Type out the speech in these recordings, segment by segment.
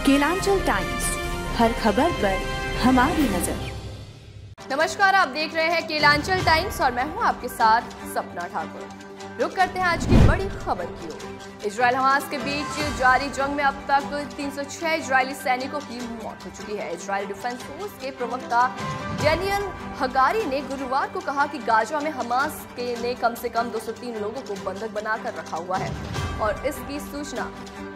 Kelanchal times, हर खबर पर हमारी नजर। नमस्कार, आप देख रहे हैं केलांचल टाइम्स और मैं हूं आपके साथ सपना ठाकुर। रुक करते हैं आज की बड़ी खबर की ओर। इजरायल हमास के बीच जारी जंग में अब तक 306 इजरायली सैनिकों की मौत हो चुकी है। इजरायल डिफेंस फोर्स के प्रवक्ता डेनियल हगारी ने गुरुवार को कहा कि गाजा में हमास ने कम से कम 203 लोगों को बंधक बनाकर रखा हुआ है और इसकी सूचना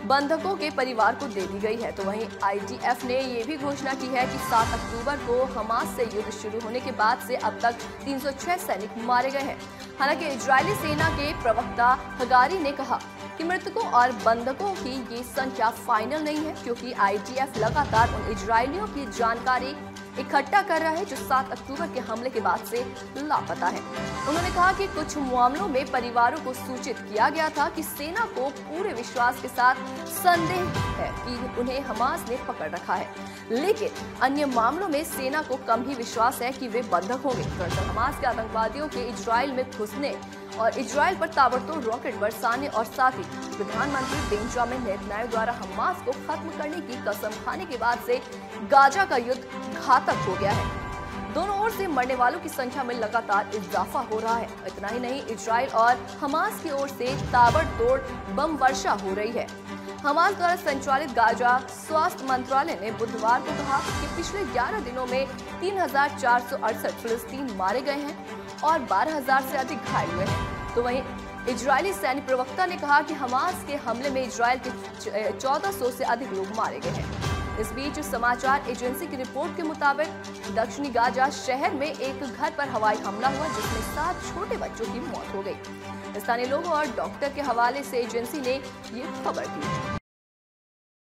बंधकों के परिवार को दे दी गई है। तो वहीं IDF ने ये भी घोषणा की है कि 7 अक्टूबर को हमास से युद्ध शुरू होने के बाद से अब तक 306 सैनिक मारे गए हैं। हालांकि इजरायली सेना के प्रवक्ता हगारी ने कहा कि मृतकों और बंधकों की ये संख्या फाइनल नहीं है, क्योंकि IDF लगातार उन इजरायलियों की जानकारी इकट्ठा कर रहा है जो 7 अक्टूबर के हमले के बाद से लापता है। उन्होंने कहा कि कुछ मामलों में परिवारों को सूचित किया गया था कि सेना को पूरे विश्वास के साथ संदेह है कि उन्हें हमास ने पकड़ रखा है, लेकिन अन्य मामलों में सेना को कम ही विश्वास है कि वे बंधक होंगे। दरअसल हमास के आतंकवादियों के इजरायल में घुसने और इजरायल पर ताबड़तोड़ रॉकेट बरसाने और साथ ही प्रधानमंत्री बेंजामिन नेतन्याहू द्वारा हमास को खत्म करने की कसम खाने के बाद से गाजा का युद्ध घातक हो गया है। दोनों ओर से मरने वालों की संख्या में लगातार इजाफा हो रहा है। इतना ही नहीं, इजरायल और हमास की ओर से ताबड़तोड़ बम वर्षा हो रही है। हमास द्वारा संचालित गाजा स्वास्थ्य मंत्रालय ने बुधवार को कहा कि पिछले 11 दिनों में 3,468 फिलिस्तीन मारे गए हैं और 12,000 से अधिक घायल हुए हैं। तो वहीं इजरायली सैन्य प्रवक्ता ने कहा कि हमास के हमले में इजरायल के 1400 से अधिक लोग मारे गए हैं। इस बीच समाचार एजेंसी की रिपोर्ट के मुताबिक दक्षिणी गाजा शहर में एक घर पर हवाई हमला हुआ, जिसमें 7 छोटे बच्चों की मौत हो गई। स्थानीय लोगों और डॉक्टर के हवाले से एजेंसी ने ये खबर दी।